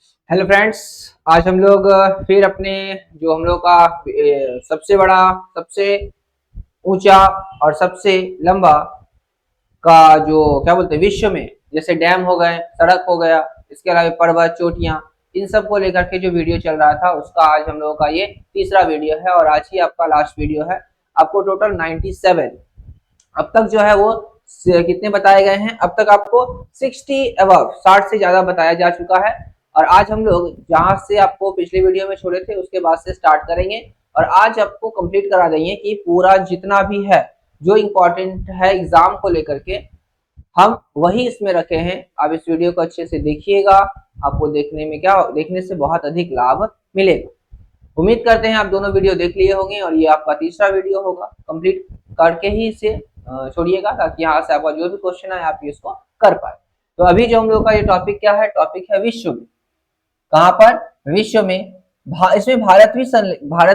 Hello friends. आज हम लोग फिर अपने जो हम लोग का सबसे बड़ा, सबसे ऊंचा और सबसे लंबा का जो क्या बोलते हैं विश्व में, जैसे डैम हो गए, सड़क हो गया, इसके अलावा पर्वत, चोटियां, इन सब को लेकर के जो वीडियो चल रहा था उसका आज हम लोगों का ये तीसरा वीडियो है और आज ही आपका लास्ट वीडियो है। आपको टोटल 97 अब तक जो है वो कितने बताए गए हैं, अब तक आपको 60 अबव 60 से ज्यादा बताया जा चुका है। और आज हम लोग जहां से आपको पिछले वीडियो में छोड़े थे उसके बाद से स्टार्ट करेंगे और आज आपको कंप्लीट करा देंगे कि पूरा जितना भी है जो इम्पोर्टेंट है एग्जाम को लेकर के हम वही इसमें रखे हैं। आप इस वीडियो को अच्छे से देखिएगा, आपको देखने में क्या देखने से बहुत अधिक लाभ मिलेगा। उम्मीद करते हैं आप दोनों वीडियो देख लिए होंगे और ये आपका तीसरा वीडियो होगा। कंप्लीट करके ही इसे छोड़िएगा ताकि यहाँ से आपका जो भी क्वेश्चन है आप इसको कर पाए। तो अभी जो हम लोग का ये टॉपिक क्या है, टॉपिक है विश्व में। कहाँ पर? विश्व में। इसमें भारत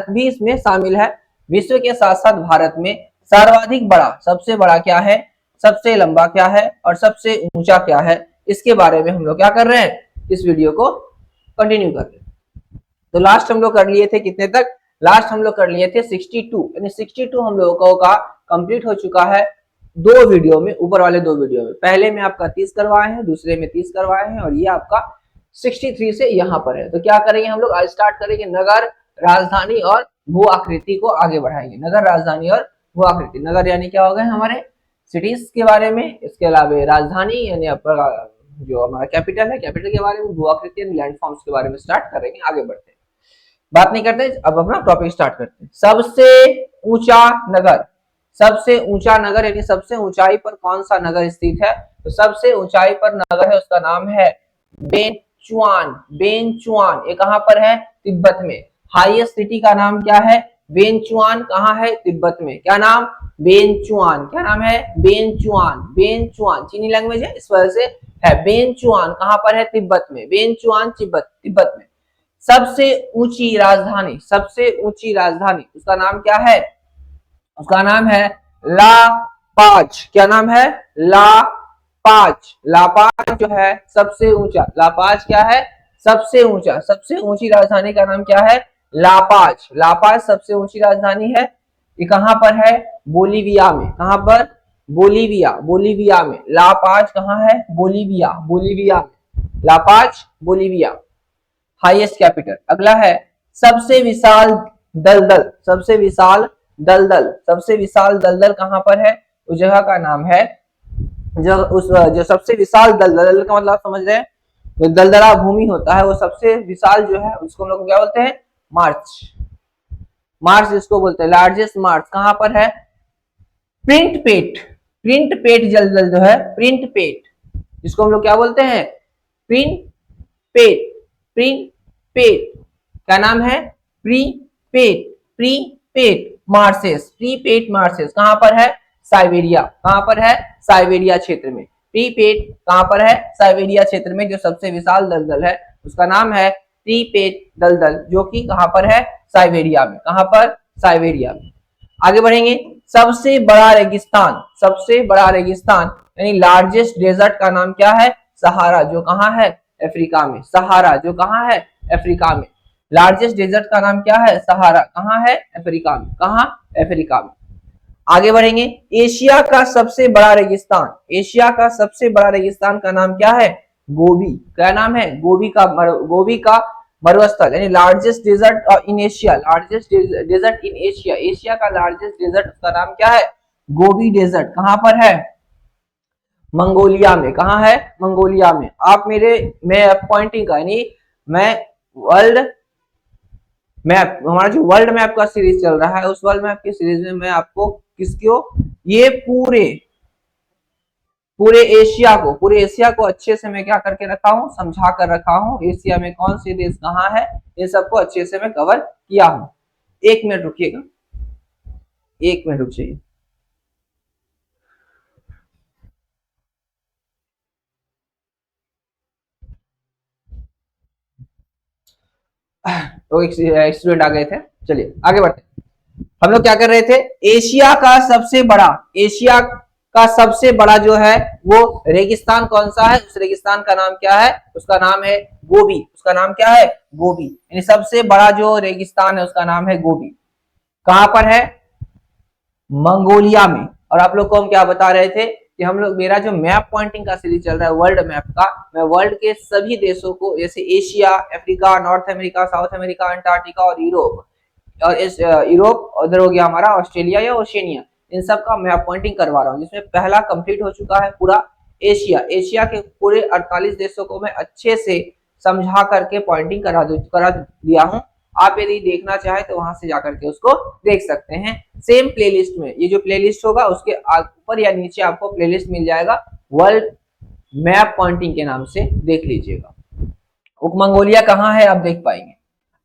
भी इसमें शामिल है। विश्व के साथ साथ भारत में सर्वाधिक बड़ा, सबसे बड़ा क्या है, सबसे लंबा क्या है और सबसे ऊंचा क्या है, इसके बारे में हम लोग क्या कर रहे हैं, इस वीडियो को कंटिन्यू कर रहे हैं। तो लास्ट हम लोग कर लिए थे कितने तक? लास्ट हम लोग कर लिए थे 62, यानी 62 हम लोगों का कंप्लीट हो चुका है दो वीडियो में, ऊपर वाले दो वीडियो में। पहले में आपका 30 करवाए हैं, दूसरे में 30 करवाए हैं और ये आपका 63 से यहाँ पर है। तो क्या करेंगे हम लोग? आज स्टार्ट करेंगे नगर, राजधानी और भू आकृति को आगे बढ़ाएंगे। नगर, राजधानी और भू आकृति। नगर यानी क्या हो गए हमारे सिटीज के बारे में, इसके अलावा राजधानी यानी जो हमारा कैपिटल है, कैपिटल के बारे में, भू आकृति यानी लैंडफॉर्म्स के बारे में स्टार्ट करेंगे। आगे बढ़ते हैं, बात नहीं करते, अब अपना टॉपिक स्टार्ट करते हैं। सबसे ऊंचा नगर, सबसे ऊंचा नगर यानी सबसे ऊंचाई पर कौन सा नगर स्थित है? तो सबसे ऊंचाई पर नगर है, उसका नाम है बेनचुआन। बेनचुआन ये कहां पर है? तिब्बत में। हाईएस्ट सिटी का नाम क्या है? बेनचुआन। कहां है? तिब्बत में। क्या नाम? बेनचुआन। क्या नाम है? बेनचुआन। बेनचुआन चीनी लैंग्वेज है, इस वजह से है। बेनचुआन कहां पर है? तिब्बत में। बेनचुआन तिब्बत में। सबसे ऊंची राजधानी, सबसे ऊंची राजधानी उसका नाम क्या है? उसका नाम है ला पाज। क्या नाम है? ला पाज। ला पाज जो है सबसे ऊंचा, ला पाज क्या है? सबसे ऊंचा, सबसे ऊंची राजधानी का नाम क्या है? ला पाज। ला पाज सबसे ऊंची राजधानी है। ये कहां पर है? बोलीविया में। कहां पर? बोलीविया। बोलीविया में। ला पाज कहां है? बोलीविया। बोलीविया में ला पाज, बोलीविया। Highest capital. अगला है सबसे विशाल दलदल। सबसे विशाल दलदल, सबसे विशाल दलदल कहां पर है? उस जगह का नाम है, जो सबसे विशाल दलदल का मतलब समझ रहे हैं, जो दलदला भूमि होता है वो सबसे विशाल जो है उसको हम लोग क्या बोलते हैं? मार्च। मार्च जिसको बोलते हैं, लार्जेस्ट मार्च कहां पर है? प्रिंट पेट। प्रिंट पेट दलदल जो है, प्रिंट पेट, जिसको हम लोग क्या बोलते हैं? प्रिंट पेट। प्रिंट पेट क्या नाम है? प्री पेट। प्री पेट मार्सेस। प्री पेट मार्सेस कहां पर है? साइबेरिया। कहां पर है? साइबेरिया क्षेत्र में। प्री पेट कहां पर है? साइबेरिया क्षेत्र में। जो सबसे विशाल दलदल है उसका नाम है प्री पेट दलदल, जो कि कहां पर है? साइबेरिया में। कहां पर? साइबेरिया में। आगे बढ़ेंगे। सबसे बड़ा रेगिस्तान, सबसे बड़ा रेगिस्तान यानी लार्जेस्ट डेजर्ट का नाम क्या है? सहारा, जो कहां है? अफ्रीका में। सहारा जो कहां है? अफ्रीका में। लार्जेस्ट डेजर्ट का नाम क्या है? सहारा। कहां है? अफ्रीका में। कहां? अफ्रीका में। आगे बढ़ेंगे। एशिया का सबसे बड़ा रेगिस्तान, एशिया का सबसे बड़ा रेगिस्तान का नाम क्या है? गोबी। क्या नाम है? गोबी का मरुस्थल यानी largest desert in Asia. Largest desert in Asia, Asia का लार्जेस्ट डेजर्ट उसका नाम क्या है? Gobi desert. कहां पर है? मंगोलिया में। कहां है? मंगोलिया में। आप मैं पॉइंटिंग का यानी मैं वर्ल्ड मैप, हमारा जो वर्ल्ड मैप का सीरीज चल रहा है उस वर्ल्ड मैप की सीरीज में मैं आपको किसको, ये पूरे एशिया को अच्छे से मैं क्या करके रखा हूं? समझा कर रखा हूं। एशिया में कौन से देश कहां है, ये सबको अच्छे से मैं कवर किया हूं। 1 मिनट रुकिएगा, 1 मिनट रुक जाइए। तो एक स्टूडेंट आ गए थे, चलिए आगे बढ़ते हैं। हम लोग क्या कर रहे थे? एशिया का सबसे बड़ा जो है वो रेगिस्तान कौन सा है, उस रेगिस्तान का नाम क्या है, उसका नाम है गोबी। उसका नाम क्या है, गोबी। यानी सबसे बड़ा जो रेगिस्तान है उसका नाम है गोबी। कहां पर है, मंगोलिया में। और आप लोग को हम क्या बता रहे थे कि हम लोग, मेरा जो मैप पॉइंटिंग का सीरीज चल रहा है वर्ल्ड मैप का, मैं वर्ल्ड के सभी देशों को, जैसे Asia, Africa, north America, south America, Antarctica और यूरोप, और इस यूरोप उधर हो गया हमारा ऑस्ट्रेलिया या ओशिनिया, इन सब का मैप पॉइंटिंग करवा रहा हूँ, जिसमें पहला कंप्लीट हो चुका है पूरा एशिया। एशिया के पूरे 48 देशों को मैं अच्छे से समझा करके पॉइंटिंग करा दिया हूँ। आप यदि देखना चाहें तो वहां से जाकर के उसको देख सकते हैं। सेम प्लेलिस्ट में, ये जो प्लेलिस्ट होगा उसके ऊपर या नीचे आपको प्लेलिस्ट मिल जाएगा, वर्ल्ड मैप पॉइंटिंग के नाम से देख लीजिएगा। मंगोलिया कहाँ है आप देख पाएंगे।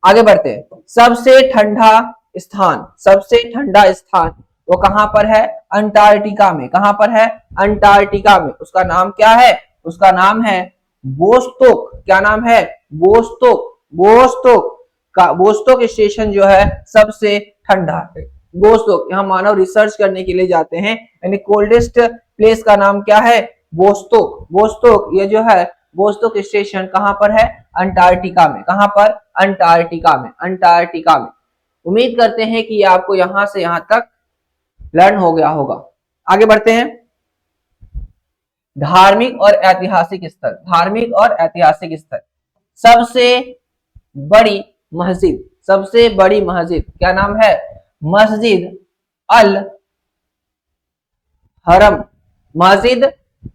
आगे बढ़ते हैं। सबसे ठंडा स्थान, सबसे ठंडा स्थान वो कहां पर है, अंटार्कटिका में। कहां पर है, अंटार्कटिका में। उसका नाम क्या है, उसका नाम है बोस्टोक। क्या नाम है, बोस्टोक। बोस्टोक का, बोस्टोक स्टेशन जो है सबसे ठंडा है। बोस्टोक, यहाँ मानव रिसर्च करने के लिए जाते हैं, यानी कोल्डेस्ट प्लेस का नाम क्या है, बोस्टोक। बोस्टोक ये जो है, बोस्टोक स्टेशन कहां पर है, अंटार्कटिका में। कहां पर, अंटार्कटिका में। अंटार्कटिका में। उम्मीद करते हैं कि आपको यहां से यहां तक लर्न हो गया होगा। आगे बढ़ते हैं। धार्मिक और ऐतिहासिक स्थल, धार्मिक और ऐतिहासिक स्थल। सबसे बड़ी मस्जिद, सबसे बड़ी मस्जिद क्या नाम है, मस्जिद अल हरम। मस्जिद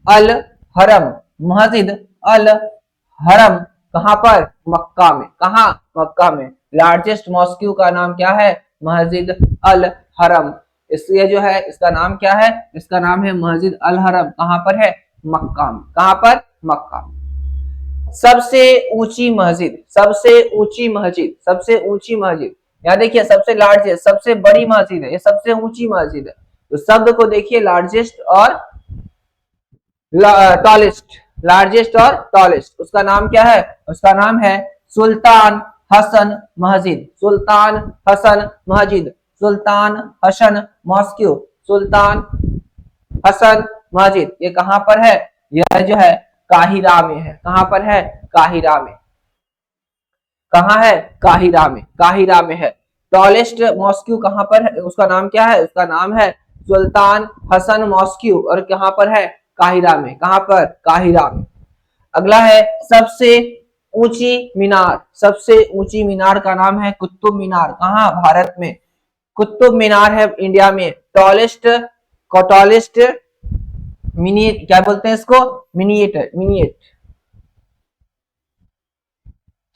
अल हरम, मस्जिद अल हरम कहां पर, मक्का में। कहां, मक्का में। लार्जेस्ट मॉस्क्यू का नाम क्या है, मस्जिद अल हरम। इसलिए जो है इसका नाम क्या है, इसका नाम है मस्जिद अल हरम। कहां पर है, मक्का में। कहां पर, मक्का में। सबसे ऊंची मस्जिद, सबसे ऊंची मस्जिद, सबसे ऊंची मस्जिद। यहाँ देखिए सबसे लार्जेस्ट, सबसे बड़ी मस्जिद है, ये सबसे ऊंची मस्जिद है। तो शब्द को देखिए, लार्जेस्ट और टॉलेस्ट, लार्जेस्ट और टॉलेस्ट। उसका नाम क्या है, उसका नाम है सुल्तान हसन मस्जिद। सुल्तान हसन मस्जिद, सुल्तान हसन मॉस्क्यू, सुल्तान हसन मस्जिद। ये कहां पर है, यह जो है काहिरा में है। कहां पर है, काहिरा में। कहां है, काहिरा में। काहिरा में है। टॉलेस्ट मॉस्क्यू कहां पर है, उसका नाम क्या है, उसका नाम है सुल्तान हसन मॉस्क्यू, और कहां पर है, काहिरा में। कहां पर, काहिरा में। अगला है सबसे ऊंची मीनार। सबसे ऊंची मीनार का नाम है कुतुब मीनार। कहां, भारत में। कुतुब मीनार है इंडिया में। टॉलेस्ट, टॉलेस्ट मिनिएट, क्या बोलते हैं इसको, मिनिएट, मिनिएट।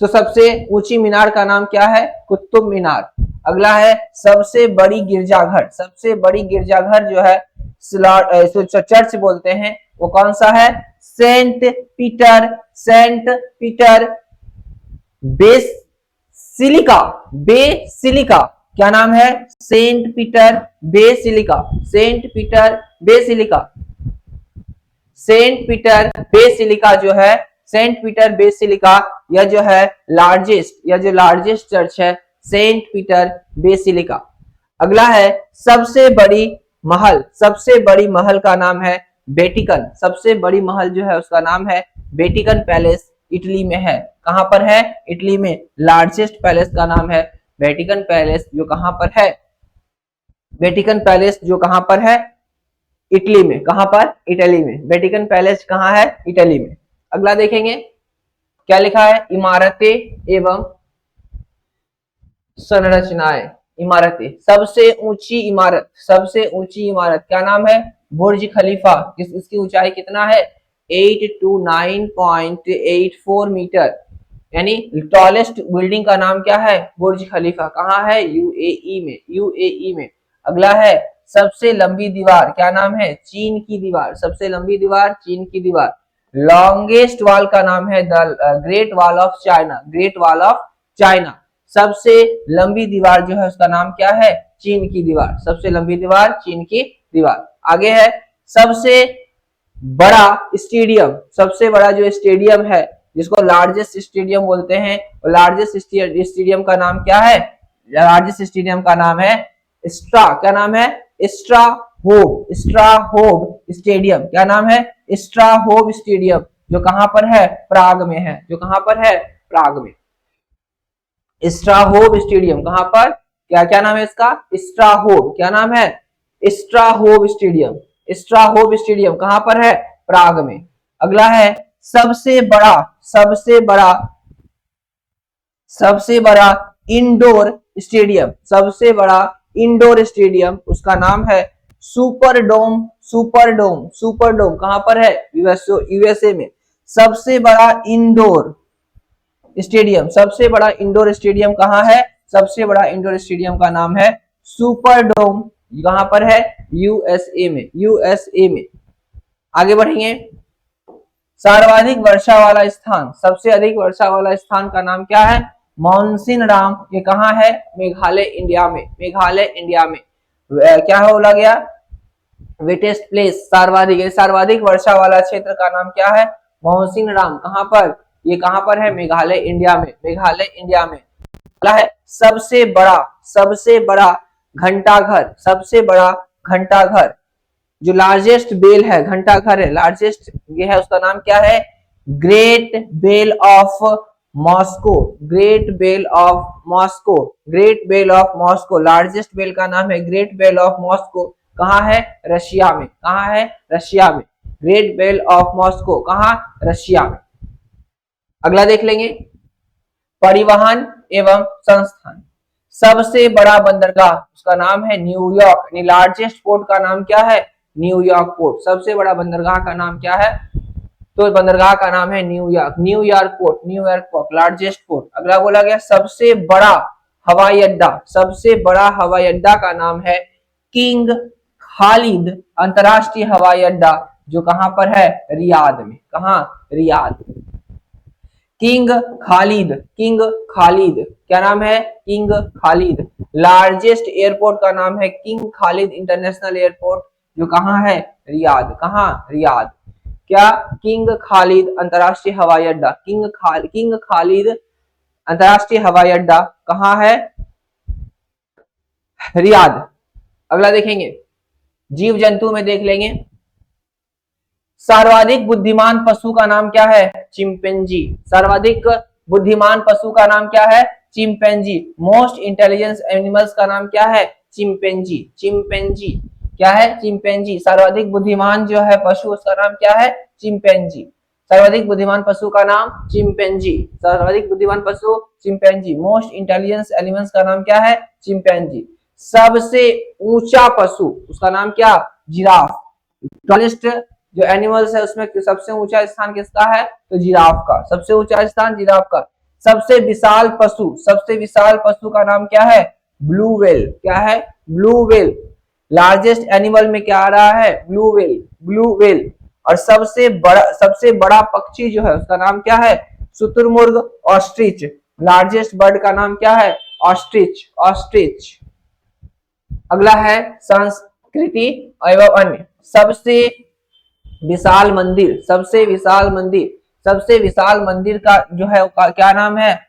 तो सबसे ऊंची मीनार का नाम क्या है, कुतुब मीनार। अगला है सबसे बड़ी गिरजाघर। सबसे बड़ी गिरजाघर जो है चर्च बोलते हैं, वो कौन सा है, saint Peter, saint Peter basilica. Basilica क्या नाम है, saint Peter basilica. Saint Peter basilica. Saint Peter basilica जो है, सेंट पीटर बेसिलिका, यह जो है लार्जेस्ट, यह जो लार्जेस्ट चर्च है, सेंट पीटर बेसिलिका। अगला है सबसे बड़ी महल। सबसे बड़ी महल का नाम है वेटिकन। सबसे बड़ी महल जो है उसका नाम है वेटिकन पैलेस, इटली में है। कहां पर है, इटली में। लार्जेस्ट पैलेस का नाम है वेटिकन पैलेस, जो कहां पर है, वेटिकन पैलेस जो कहां पर है, इटली में। कहां पर, इटली में। वेटिकन पैलेस कहां है, इटली में। अगला देखेंगे क्या लिखा है, इमारतें एवं संरचनाएं। इमारतें, सबसे ऊंची इमारत, सबसे ऊंची इमारत क्या नाम है, बुर्ज खलीफा। इसकी ऊंचाई कितना है, 829.84 मीटर, यानी टॉलेस्ट बिल्डिंग का नाम क्या है, बुर्ज खलीफा। कहां है, यूएई में। यूएई में। अगला है सबसे लंबी दीवार, क्या नाम है, चीन की दीवार। सबसे लंबी दीवार, चीन की दीवार। लॉन्गेस्ट वॉल का नाम है the great wall of China. Great wall of China. सबसे लंबी दीवार जो है उसका नाम क्या है, चीन की दीवार। सबसे लंबी दीवार, चीन की दीवार। आगे है सबसे बड़ा स्टेडियम। सबसे बड़ा जो स्टेडियम है, जिसको लार्जेस्ट स्टेडियम बोलते हैं, लार्जेस्ट स्टेडियम का नाम क्या है, लार्जेस्ट स्टेडियम का नाम है स्ट्रा। क्या नाम है, स्ट्रा स्ट्राहोव स्टेडियम। क्या नाम है? स्ट्राहोव स्टेडियम, जो कहां पर है? प्राग में है। जो कहां पर है? प्राग में। स्ट्राहोव स्टेडियम कहां पर? क्या क्या नाम है इसका? स्ट्राहोव। क्या नाम है? स्ट्राहोव स्टेडियम। स्ट्राहोव स्टेडियम कहां पर है? प्राग में। अगला है सबसे बड़ा सबसे बड़ा इंडोर स्टेडियम। सबसे बड़ा इंडोर स्टेडियम, उसका नाम है सुपरडोम। सुपरडोम कहां पर है? यूएसए में। सबसे बड़ा इंडोर स्टेडियम, सबसे बड़ा इंडोर स्टेडियम कहां है? सबसे बड़ा इंडोर स्टेडियम का नाम है सुपरडोम। कहां पर है? यूएसए में। यूएसए में। आगे बढ़ेंगे। सर्वाधिक वर्षा वाला स्थान, सबसे अधिक वर्षा वाला स्थान का नाम क्या है? मानसिनराम। ये कहां है? मेघालय इंडिया में। मेघालय इंडिया में। क्या बोला गया? वेटेस्ट प्लेस, सर्वाधिक वर्षा वाला क्षेत्र का नाम क्या है? मानसिनराम। कहां पर? ये कहां पर है? मेघालय इंडिया में। मेघालय इंडिया में। अगला है सबसे बड़ा घंटाघर। सबसे बड़ा घंटाघर, जो लार्जेस्ट बेल है, घंटाघर है, लार्जेस्ट ये है, उसका नाम क्या है? Great bell of Moscow. Great bell of Moscow. Great bell of Moscow, largest bell का नाम है ग्रेट बेल ऑफ मॉस्को। कहां है? रशिया में। कहां है? रशिया में। ग्रेट बेल ऑफ मॉस्को कहां? रशिया में। अगला देख लेंगे। परिवहन एवं संस्थान, सबसे बड़ा बंदरगाह, उसका नाम है न्यूयॉर्क। लार्जेस्ट पोर्ट का नाम क्या है? New York port. सबसे बड़ा बंदरगाह का नाम क्या है? तो बंदरगाह का नाम है New York. New York port. New York port largest port. अगला बोला गया सबसे बड़ा हवाई अड्डा। सबसे बड़ा हवाई अड्डा का नाम है किंग खालिद अंतरराष्ट्रीय हवाई अड्डा, जो कहां पर है? रियाद में। कहां? Riyadh. King Khalid. King Khalid क्या नाम है? किंग खालिद। लार्जेस्ट एयरपोर्ट का नाम है किंग खालिद इंटरनेशनल एयरपोर्ट, जो कहां है? रियाद। कहां? रियाद। क्या? किंग खालिद अंतरराष्ट्रीय हवाई अड्डा। किंग खालिद अंतरराष्ट्रीय हवाई अड्डा कहां है? रियाद। अगला देखेंगे। जीव जंतु में देख लेंगे। सर्वाधिक बुद्धिमान पशु का नाम क्या है? चिंपैंजी। सर्वाधिक बुद्धिमान पशु का नाम क्या है? चिंपैंजी। मोस्ट इंटेलिजेंस एनिमल्स का नाम क्या है? चिंपैंजी। चिंपैंजी क्या है? चिंपैंजी। सर्वाधिक बुद्धिमान जो है पशु, उसका नाम क्या है? चिंपैंजी। सर्वाधिक बुद्धिमान पशु का नाम चिंपैंजी। सर्वाधिक बुद्धिमान पशु चिंपैंजी। मोस्ट इंटेलिजेंस एनिमल्स का नाम क्या है? चिंपैंजी। सबसे ऊंचा पशु, उसका नाम क्या? जिराफ। टॉलेस्ट जो एनिमल्स है उसमें सबसे ऊंचा स्थान किसका है? तो जिराफ का। सबसे ऊंचा स्थान जिराफ का। सबसे विशाल पशु का नाम क्या है? Blue whale. क्या है? Blue whale. लार्जेस्ट एनिमल में क्या आ रहा है? Blue whale. Blue whale. और सबसे बड़ा पक्षी जो है उसका नाम क्या है? शुतुरमुर्ग, ऑस्ट्रिच। लार्जेस्ट बर्ड का नाम क्या है? ऑस्ट्रिच। ऑस्ट्रिच। अगला है संस्कृति एवं अन्य। सबसे विशाल मंदिर का जो है क्या नाम है?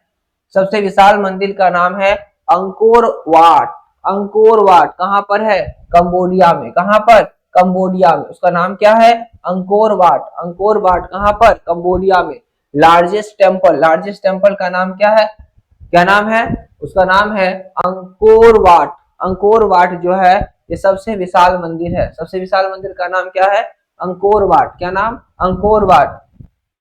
सबसे विशाल मंदिर का नाम है अंकोर वाट। अंकोर वाट कहां पर है? कंबोडिया में। कहां पर? कंबोडिया में। उसका नाम क्या है? Angkor Wat. अंकोर वाट कहां पर? कंबोडिया में। लार्जेस्ट टेम्पल का नाम क्या है? क्या नाम है? उसका नाम है अंकोर वाट। अंकोर वाट जो है ये सबसे विशाल मंदिर है। सबसे विशाल मंदिर का नाम क्या है? Angkor Wat. क्या नाम? Angkor Wat.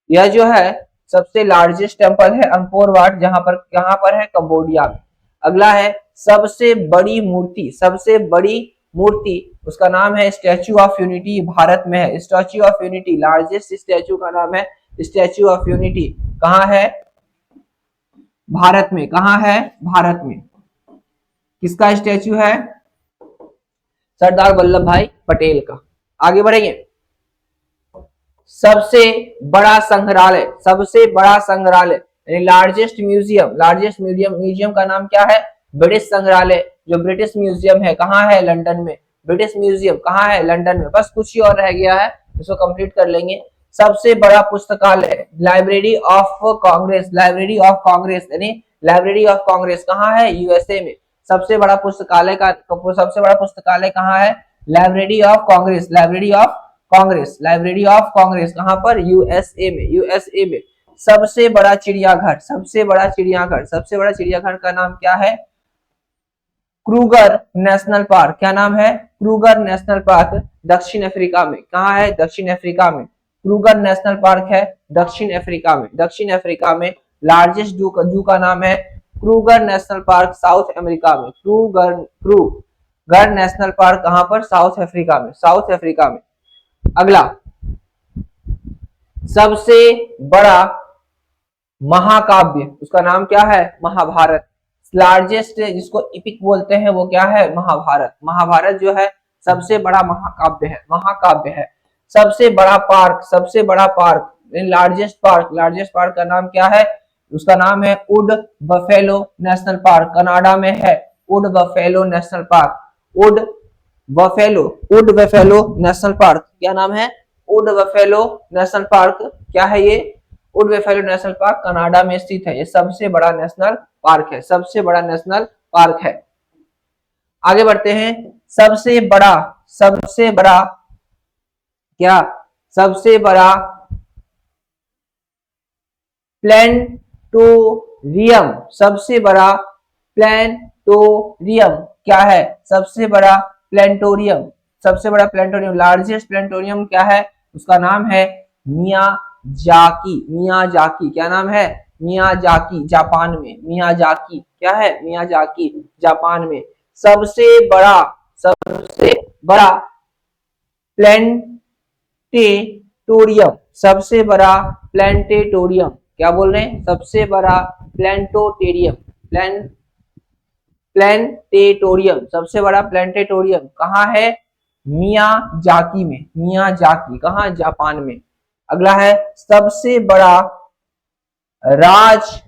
यह जो है सबसे लार्जेस्ट टेम्पल है अंकोर वाट, जहां पर है? कंबोडिया में। अगला है सबसे बड़ी मूर्ति, उसका नाम है स्टैच्यू ऑफ यूनिटी, भारत में है। Statue of unity, largest statue का नाम है स्टैच्यू ऑफ यूनिटी। कहां है? भारत में। कहां है? भारत में। किसका स्टैच्यू है? सरदार वल्लभ भाई पटेल का। आगे बढ़ेंगे। सबसे बड़ा संग्रहालय यानी लार्जेस्ट म्यूजियम का नाम क्या है? ब्रिटिश संग्रहालय, जो ब्रिटिश म्यूजियम है। कहां है? लंदन में। ब्रिटिश म्यूजियम कहां है? लंदन में। बस कुछ ही और रह गया है, इसको कंप्लीट कर लेंगे। सबसे बड़ा पुस्तकालय, लाइब्रेरी ऑफ कांग्रेस यानी लाइब्रेरी ऑफ कांग्रेस कहां है? यूएसए में। सबसे बड़ा पुस्तकालय कहां है? Library of Congress, library of Congress, library of Congress कहां पर? यूएसए में, यूएसए में। सबसे बड़ा चिड़ियाघर, सबसे बड़ा चिड़ियाघर, सबसे बड़ा चिड़ियाघर का नाम क्या है? Kruger national park. क्या नाम है? क्रूगर नेशनल पार्क, दक्षिण अफ्रीका में। कहाँ है? दक्षिण अफ्रीका में। क्रूगर नेशनल पार्क है दक्षिण अफ्रीका में, दक्षिण अफ्रीका में। लार्जेस्ट जू का नाम है Kruger national park, south America में। क्रूगर नेशनल पार्क कहां पर? साउथ अफ्रीका में, साउथ अफ्रीका में। अगला, सबसे बड़ा महाकाव्य, उसका नाम क्या है? महाभारत। लार्जेस्ट जिसको इपिक बोलते हैं वो क्या है? महाभारत। महाभारत जो है सबसे बड़ा महाकाव्य है, महाकाव्य है। सबसे बड़ा पार्क, सबसे बड़ा park, largest park, largest park का नाम क्या है? उसका नाम है would buffalo national park, Canada में है। Would buffalo national park, would buffalo, would buffalo national park. क्या नाम है? Would buffalo national park. क्या है ये? Would buffalo national park Canada में स्थित है। ये सबसे बड़ा नेशनल पार्क है, सबसे बड़ा नेशनल पार्क है। आगे बढ़ते हैं। सबसे बड़ा, सबसे बड़ा क्या? सबसे बड़ा प्लेनेटोरियम, सबसे बड़ा प्लेनेटोरियम क्या है? सबसे बड़ा प्लेनेटोरियम, सबसे बड़ा प्लेनेटोरियम, लार्जेस्ट प्लेनेटोरियम क्या है? उसका नाम है मियाजाकी, मियाजाकी। क्या नाम है? मियाजाकी, जापान में। मियाजाकी क्या है? मियाजाकी, जापान में। सबसे बड़ा, सबसे बड़ा प्लेनेटेरियम, सबसे बड़ा प्लेनेटेरियम, क्या बोल रहे हैं? सबसे बड़ा प्लेनेटोरियम, प्लेनेटेरियम, सबसे बड़ा प्लेनेटेरियम कहाँ है? मियाजाकी में, मियाजाकी कहाँ? जापान में। अगला है सबसे बड़ा राज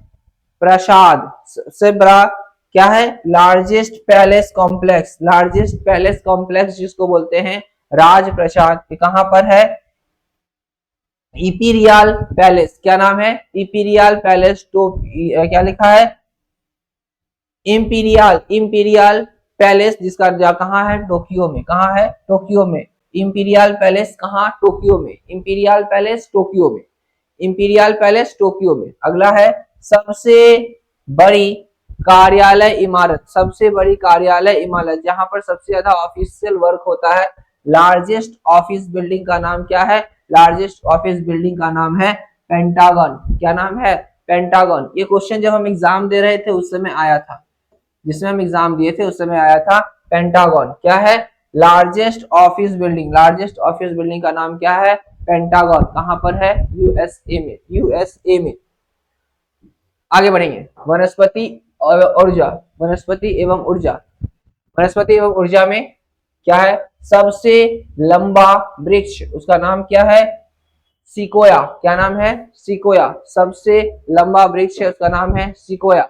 प्रसाद, सबसे बड़ा क्या है? Largest palace complex, largest palace complex जिसको बोलते हैं राज प्रसाद, कहां पर है? इपीरियल पैलेस। क्या नाम है? इपीरियल पैलेस। तो क्या लिखा है? इंपीरियल, इंपीरियल पैलेस, जिसका कहां है? टोक्यो में। कहां है? टोक्यो में। इंपीरियल पैलेस कहां? टोक्यो में। इंपीरियल पैलेस टोक्यो में, इंपीरियल पैलेस टोक्यो में। अगला है सबसे बड़ी कार्यालय इमारत, सबसे बड़ी कार्यालय इमारत जहां पर सबसे ज्यादा ऑफिशियल वर्क होता है। लार्जेस्ट ऑफिस बिल्डिंग का नाम क्या है? लार्जेस्ट ऑफिस बिल्डिंग का नाम है पेंटागन। क्या नाम है? पेंटागन। ये क्वेश्चन जब हम एग्जाम दे रहे थे उस समय आया था, जिसमें हम एग्जाम दिए थे उस समय आया था पेंटागन। क्या है? Largest office building, largest office building का नाम क्या है? पेंटागन। कहां पर है? यूएसए में, यूएसए में। आगे बढ़ेंगे। वनस्पति और ऊर्जा, वनस्पति एवं ऊर्जा, वनस्पति एवं ऊर्जा में क्या है? सबसे लंबा वृक्ष, उसका नाम क्या है? सिकोया। क्या नाम है? सिकोया। सबसे लंबा वृक्ष है, उसका नाम है सिकोया।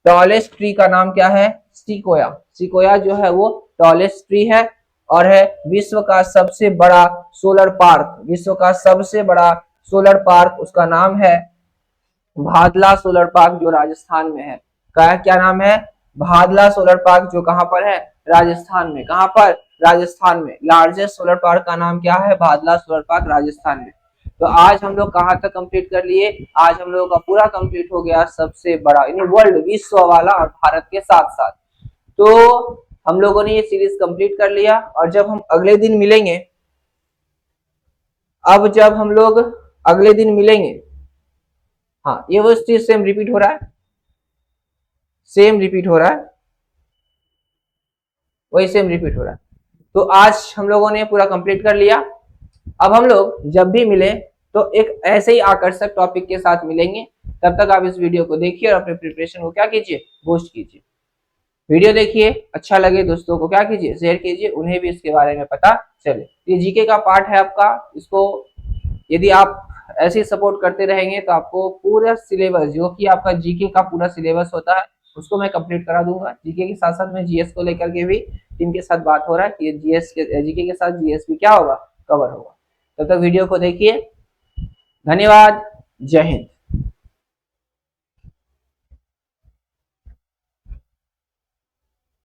टॉलेस्ट ट्री का नाम क्या है? सिकोया। सिकोया जो है वो टॉलेस्ट ट्री है और है विश्व का सबसे बड़ा सोलर पार्क, विश्व का सबसे बड़ा सोलर पार्क, उसका नाम है भादला सोलर पार्क, जो राजस्थान में है। क्या नाम है? भादला सोलर पार्क, जो कहां पर है? राजस्थान में। कहां पर? राजस्थान में। लार्जेस्ट सोलर पार्क का नाम क्या है? भादला सोलर पार्क, राजस्थान में। तो आज हम लोग कहां तक कंप्लीट कर लिए? आज हम लोगों का पूरा कंप्लीट हो गया सबसे बड़ा, यानी वर्ल्ड, विश्व वाला और भारत के साथ साथ। तो हम लोगों ने ये सीरीज कंप्लीट कर लिया और जब हम अगले दिन मिलेंगे, अब जब हम लोग अगले दिन मिलेंगे, हाँ ये वो चीज सेम रिपीट हो रहा है, सेम रिपीट हो रहा है, वही सेम रिपीट हो रहा है। तो आज हम लोगों ने पूरा कंप्लीट कर लिया। अब हम लोग जब भी मिले तो एक ऐसे ही आकर्षक टॉपिक के साथ मिलेंगे। तब तक आप इस वीडियो को देखिए और अपने प्रिपरेशन को क्या कीजिए? बूस्ट कीजिए। वीडियो देखिए, अच्छा लगे दोस्तों को क्या कीजिए? शेयर कीजिए, उन्हें भी इसके बारे में पता चले। ये जीके का पार्ट है आपका, इसको यदि आप ऐसे सपोर्ट करते रहेंगे तो आपको पूरा सिलेबस, जो कि आपका जीके का पूरा सिलेबस होता है, उसको मैं कंप्लीट करा दूंगा। जीके के साथ साथ में जीएस को लेकर के भी टीम के साथ बात हो रहा है कि जीएस के, जीके के साथ जीएस भी क्या होगा? कवर होगा। तब तक वीडियो को देखिए। धन्यवाद। जय हिंद।